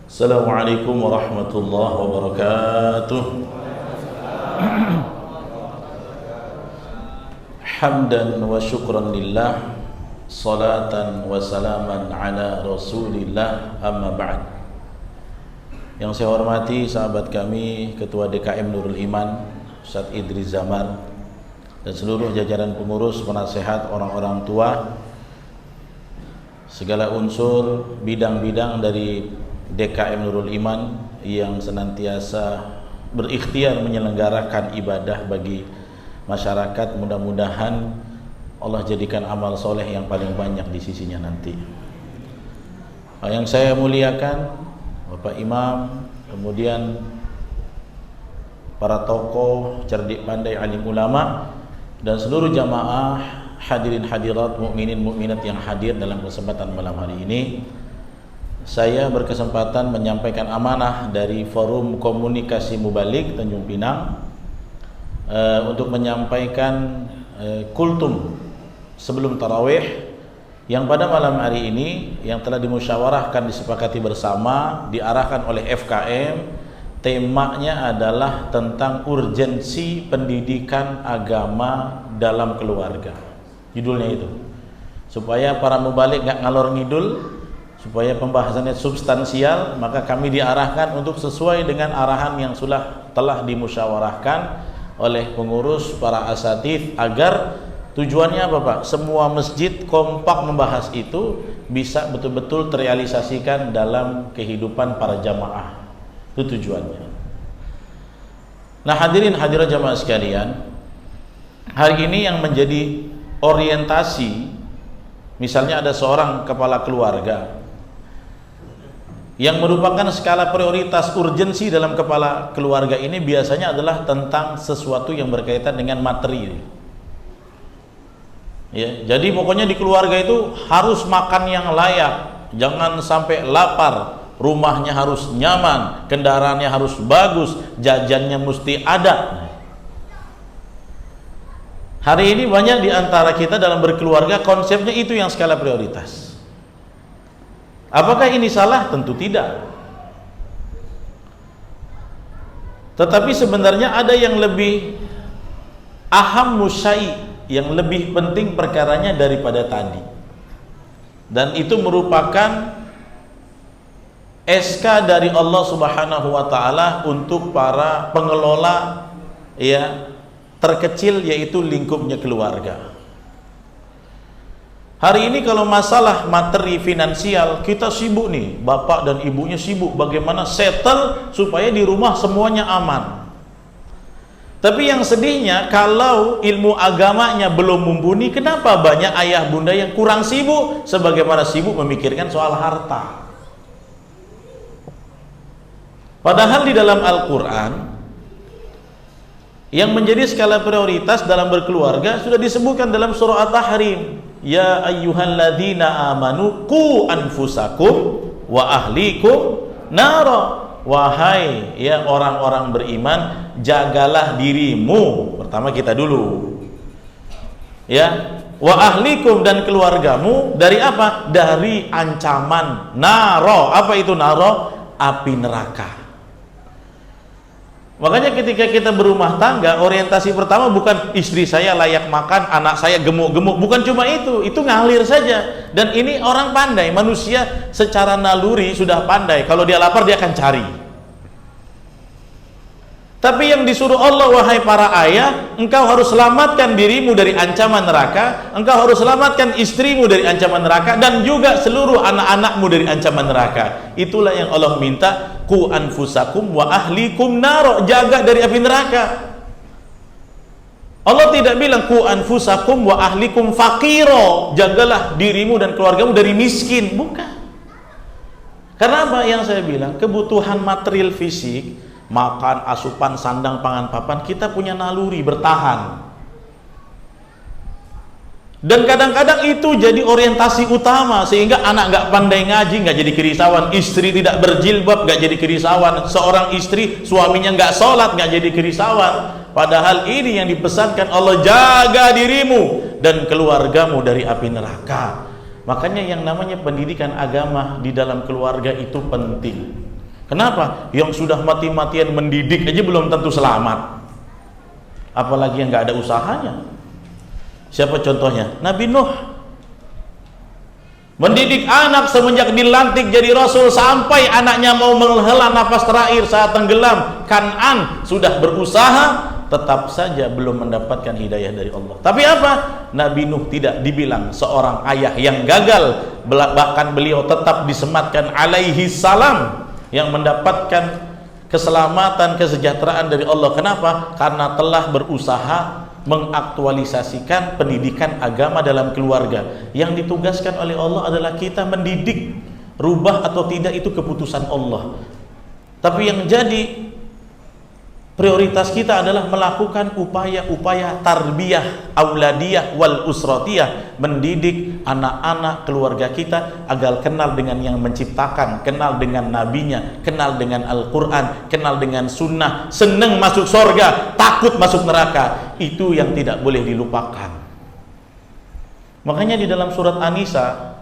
Assalamualaikum warahmatullahi wabarakatuh. Hamdan wa syukran lillah, salatan wa salaman ala rasulillah, amma ba'd. Yang saya hormati sahabat kami, Ketua DKM Nurul Iman Ustaz Idris Zamar, dan seluruh jajaran pengurus, penasehat, orang-orang tua, segala unsur bidang-bidang dari DKM Nurul Iman yang senantiasa berikhtiar menyelenggarakan ibadah bagi masyarakat. Mudah-mudahan Allah jadikan amal soleh yang paling banyak di sisinya nanti. Yang saya muliakan Bapak Imam, kemudian para tokoh, cerdik pandai, alim ulama, dan seluruh jamaah hadirin hadirat, mukminin mukminat yang hadir dalam kesempatan malam hari ini. Saya berkesempatan menyampaikan amanah dari Forum Komunikasi Mubalik Tanjung Pinang untuk menyampaikan kultum sebelum tarawih yang pada malam hari ini yang telah dimusyawarahkan, disepakati bersama, diarahkan oleh FKM. Temanya adalah tentang urgensi pendidikan agama dalam keluarga. Judulnya itu, supaya para mubalik nggak ngalor ngidul, supaya pembahasannya substansial, maka kami diarahkan untuk sesuai dengan arahan yang telah dimusyawarahkan oleh pengurus, para asatidz, agar tujuannya apa Pak? Semua masjid kompak membahas itu, bisa betul-betul terrealisasikan dalam kehidupan para jamaah. Itu tujuannya. Nah, hadirin hadirat jamaah sekalian, hari ini yang menjadi orientasi, misalnya ada seorang kepala keluarga yang merupakan skala prioritas urgensi dalam kepala keluarga ini biasanya adalah tentang sesuatu yang berkaitan dengan materi. Ya, jadi pokoknya di keluarga itu harus makan yang layak, jangan sampai lapar, rumahnya harus nyaman, kendaraannya harus bagus, jajannya mesti ada. Hari ini banyak di antara kita dalam berkeluarga konsepnya itu yang skala prioritas. Apakah ini salah? Tentu tidak. Tetapi sebenarnya ada yang lebih ahammu syai', yang lebih penting perkaranya daripada tadi. Dan itu merupakan SK dari Allah Subhanahu wa taala untuk para pengelola ya terkecil, yaitu lingkupnya keluarga. Hari ini kalau masalah materi finansial, kita sibuk nih, bapak dan ibunya sibuk bagaimana settle supaya di rumah semuanya aman. Tapi yang sedihnya, kalau ilmu agamanya belum mumpuni, kenapa banyak ayah bunda yang kurang sibuk sebagaimana sibuk memikirkan soal harta. Padahal di dalam Al-Quran yang menjadi skala prioritas dalam berkeluarga sudah disebutkan dalam surah At-Tahrim. Ya ayyuhalladzina amanu qu anfusakum wa ahlikum nara. Wahai ya orang-orang beriman, jagalah dirimu. Pertama kita dulu. Ya, wa ahlikum, dan keluargamu dari apa? Dari ancaman nara. Apa itu nara? Api neraka. Makanya ketika kita berumah tangga, orientasi pertama bukan istri saya layak makan, anak saya gemuk-gemuk, bukan cuma itu ngalir saja. Dan ini orang pandai, manusia secara naluri sudah pandai, kalau dia lapar dia akan cari. Tapi yang disuruh Allah, wahai para ayah, engkau harus selamatkan dirimu dari ancaman neraka, engkau harus selamatkan istrimu dari ancaman neraka, dan juga seluruh anak-anakmu dari ancaman neraka. Itulah yang Allah minta, qu anfusakum wa ahlikum naro, jaga dari api neraka. Allah tidak bilang qu anfusakum wa ahlikum faqiro, jagalah dirimu dan keluargamu dari miskin, bukan. Karena apa yang saya bilang, kebutuhan material fisik, makan, asupan, sandang, pangan, papan, kita punya naluri bertahan. Dan kadang-kadang itu jadi orientasi utama, sehingga anak nggak pandai ngaji, nggak jadi kerisauan, istri tidak berjilbab, nggak jadi kerisauan, seorang istri suaminya nggak sholat, nggak jadi kerisauan. Padahal ini yang dipesankan Allah, jaga dirimu dan keluargamu dari api neraka. Makanya yang namanya pendidikan agama di dalam keluarga itu penting. Kenapa? Yang sudah mati-matian mendidik aja belum tentu selamat, apalagi yang nggak ada usahanya. Siapa contohnya? Nabi Nuh mendidik anak semenjak dilantik jadi rasul sampai anaknya mau menghela nafas terakhir saat tenggelam. Kan'an sudah berusaha, tetap saja belum mendapatkan hidayah dari Allah. Tapi apa? Nabi Nuh tidak dibilang seorang ayah yang gagal, bahkan beliau tetap disematkan alaihi salam, yang mendapatkan keselamatan, kesejahteraan dari Allah. Kenapa? Karena telah berusaha mengaktualisasikan pendidikan agama dalam keluarga. Yang ditugaskan oleh Allah adalah kita mendidik. Rubah atau tidak itu keputusan Allah. Tapi yang jadi prioritas kita adalah melakukan upaya-upaya tarbiyah auladiyah wal usratiyah, mendidik anak-anak keluarga kita agar kenal dengan yang menciptakan, kenal dengan nabinya, kenal dengan Al-Quran, kenal dengan sunnah, senang masuk surga, takut masuk neraka. Itu yang tidak boleh dilupakan. Makanya di dalam surat An-Nisa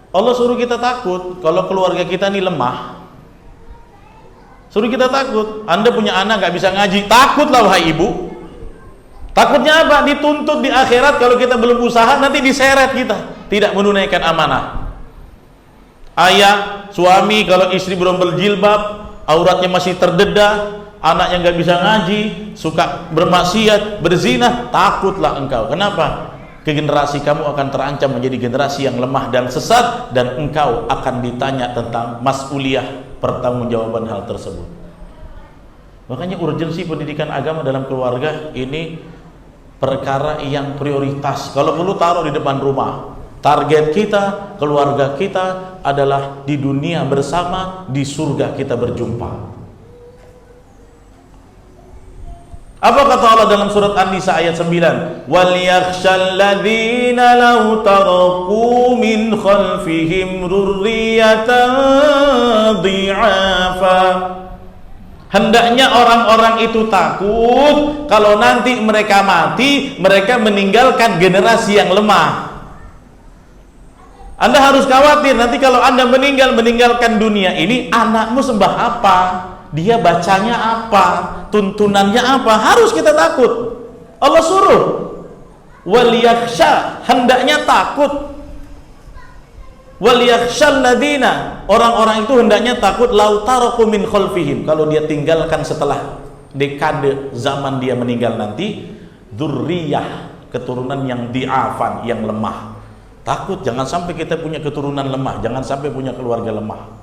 Allah suruh kita takut kalau keluarga kita ini lemah. Suruh kita takut. Anda punya anak gak bisa ngaji, takutlah wahai ibu. Takutnya apa? Dituntut di akhirat kalau kita belum usaha, nanti diseret kita, tidak menunaikan amanah. Ayah, suami kalau istri belum berjilbab, auratnya masih terdedah, anaknya gak bisa ngaji, suka bermaksiat, berzina, takutlah engkau. Kenapa? Generasi kamu akan terancam menjadi generasi yang lemah dan sesat, dan engkau akan ditanya tentang mas'uliyah, pertanggungjawaban hal tersebut. Makanya urgensi pendidikan agama dalam keluarga ini perkara yang prioritas. Kalau perlu taruh di depan rumah. Target kita, keluarga kita adalah di dunia bersama, di surga kita berjumpa. Apa kata Allah dalam surat An-Nisa ayat 9? Wal yakhshal ladzina law taraku min khalfihim dzurriyyatan dhi'afa. Hendaknya orang-orang itu takut kalau nanti mereka mati, mereka meninggalkan generasi yang lemah. Anda harus khawatir nanti kalau Anda meninggalkan dunia ini, anakmu sembah apa? Dia bacanya apa? Tuntunannya apa? Harus kita takut. Allah suruh wal yakhsha, hendaknya takut. Wal yakhshal ladina, orang-orang itu hendaknya takut lau taraku min khalfihim, kalau dia tinggalkan setelah dekade zaman dia meninggal nanti, dzurriyah, keturunan yang di'afan, yang lemah. Takut jangan sampai kita punya keturunan lemah, jangan sampai punya keluarga lemah.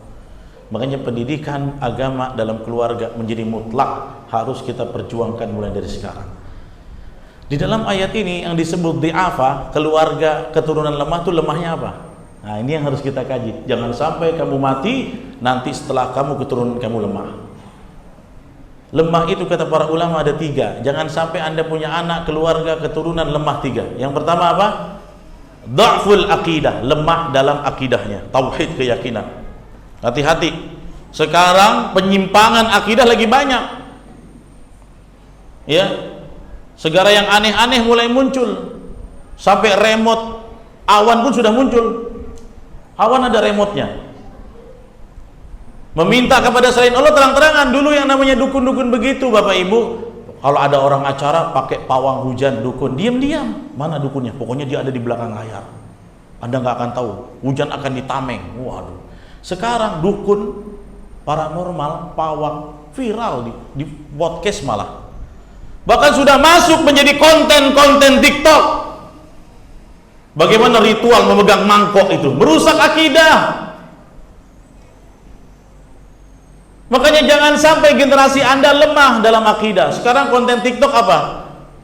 Makanya pendidikan agama dalam keluarga menjadi mutlak, harus kita perjuangkan mulai dari sekarang. Di dalam ayat ini yang disebut di'afa, keluarga keturunan lemah itu lemahnya apa? Nah, ini yang harus kita kaji. Jangan sampai kamu mati, nanti setelah kamu keturunan kamu lemah. Lemah itu kata para ulama ada 3. Jangan sampai Anda punya anak keluarga keturunan lemah 3. Yang pertama apa? Dha'ful aqidah, lemah dalam akidahnya, tauhid, keyakinan. Hati-hati, sekarang penyimpangan akidah lagi banyak, ya. Segala yang aneh-aneh mulai muncul, sampai remote awan pun sudah muncul. Awan ada remote-nya. Meminta kepada selain Allah terang-terangan. Dulu yang namanya dukun-dukun begitu, Bapak Ibu. Kalau ada orang acara pakai pawang hujan dukun, diam-diam. Mana dukunnya? Pokoknya dia ada di belakang layar. Anda nggak akan tahu. Hujan akan ditameng. Waduh. Sekarang dukun paranormal pawang viral di podcast malah. Bahkan sudah masuk menjadi konten-konten TikTok. Bagaimana ritual memegang mangkok itu merusak akidah. Makanya jangan sampai generasi Anda lemah dalam akidah. Sekarang konten TikTok apa?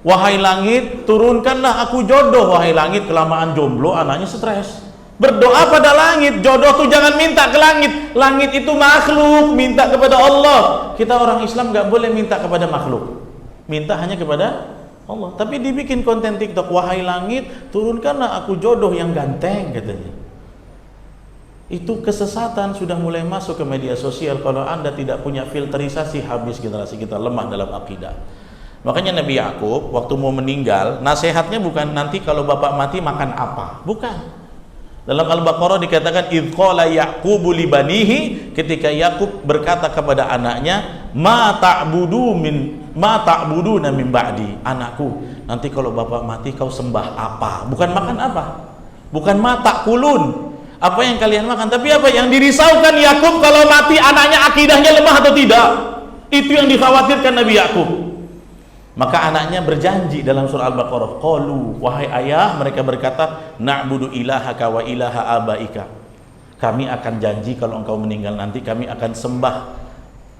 Wahai langit, turunkanlah aku jodoh. Wahai langit, kelamaan jomblo anaknya stres. Berdoa pada langit, jodoh tuh jangan minta ke langit. Langit itu makhluk, minta kepada Allah. Kita orang Islam gak boleh minta kepada makhluk, minta hanya kepada Allah. Tapi dibikin konten TikTok, wahai langit, turunkanlah aku jodoh yang ganteng katanya. Itu kesesatan sudah mulai masuk ke media sosial. Kalau Anda tidak punya filterisasi, habis generasi kita lemah dalam akidah. Makanya Nabi Yakub waktu mau meninggal, nasihatnya bukan nanti kalau bapak mati makan apa, bukan. Dalam Al-Baqarah dikatakan idz qala Yaqubu li banihi, ketika Yakub berkata kepada anaknya, ma ta'buduna min ba'di, anakku, nanti kalau bapak mati kau sembah apa? Bukan makan apa? Bukan ma ta'kulun, apa yang kalian makan, tapi apa yang dirisaukan Yakub kalau mati anaknya akidahnya lemah atau tidak. Itu yang dikhawatirkan Nabi Yakub. Maka anaknya berjanji dalam surah Al-Baqarah, qalu, wahai ayah, mereka berkata, na'budu ilahaka wa ilaha abaika, kami akan janji kalau engkau meninggal nanti kami akan sembah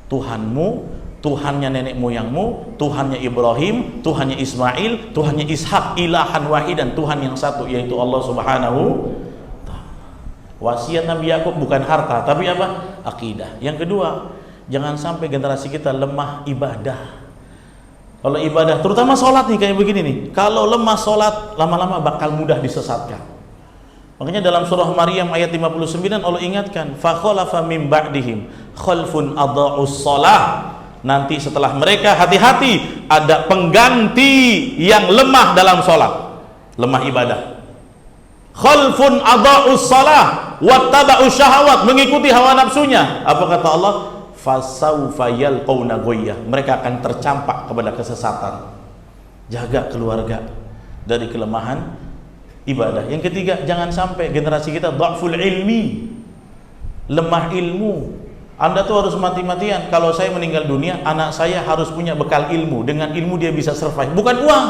Tuhanmu, Tuhannya nenek moyangmu, Tuhannya Ibrahim, Tuhannya Ismail, Tuhannya Ishak, ilahan wahidan, Tuhan yang satu, yaitu Allah Subhanahu wa ta'ala. Wasiat Nabi Yakub bukan harta, tapi apa? Akidah. Yang kedua, jangan sampai generasi kita lemah ibadah. Kalau ibadah, terutama sholat nih kayak begini nih, kalau lemah sholat, lama-lama bakal mudah disesatkan. Makanya dalam surah Maryam ayat 59 Allah ingatkan, fa khalafa min ba'dihim khalfun adha'us shalah. Nanti setelah mereka, hati-hati, ada pengganti yang lemah dalam sholat, lemah ibadah. Khalfun adha'us shalah wattaba'us syahawat, mengikuti hawa nafsunya. Apa kata Allah? Fasaufa yalqauna ghayya, mereka akan tercampak kepada kesesatan. Jaga keluarga dari kelemahan ibadah. Yang ketiga, jangan sampai generasi kita dhaful ilmi, lemah ilmu. Anda tuh harus mati-matian, kalau saya meninggal dunia, anak saya harus punya bekal ilmu, dengan ilmu dia bisa survive, bukan uang.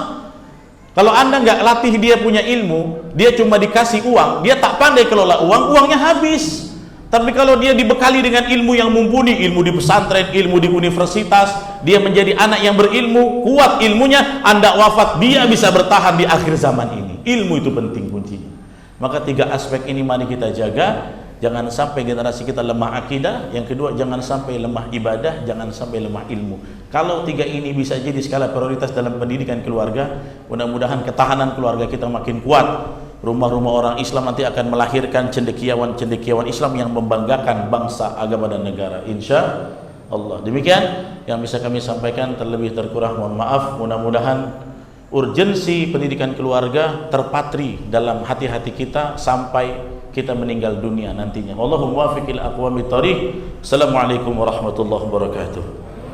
Kalau Anda nggak latih dia punya ilmu, dia cuma dikasih uang, dia tak pandai kelola uang, uangnya habis. Tapi kalau dia dibekali dengan ilmu yang mumpuni, ilmu di pesantren, ilmu di universitas, dia menjadi anak yang berilmu, kuat ilmunya, Anda wafat, dia bisa bertahan di akhir zaman ini. Ilmu itu penting kuncinya. Maka tiga aspek ini mari kita jaga. Jangan sampai generasi kita lemah akidah. Yang kedua, jangan sampai lemah ibadah. Jangan sampai lemah ilmu. Kalau tiga ini bisa jadi skala prioritas dalam pendidikan keluarga, mudah-mudahan ketahanan keluarga kita makin kuat. Rumah-rumah orang Islam nanti akan melahirkan cendekiawan-cendekiawan Islam yang membanggakan bangsa, agama dan negara, insya Allah. Demikian yang bisa kami sampaikan, terlebih terkurang mohon maaf. Mudah-mudahan urgensi pendidikan keluarga terpatri dalam hati-hati kita sampai kita meninggal dunia nantinya. Wallahu muwaffiq ila aqwamit thoriq. Assalamualaikum warahmatullahi wabarakatuh.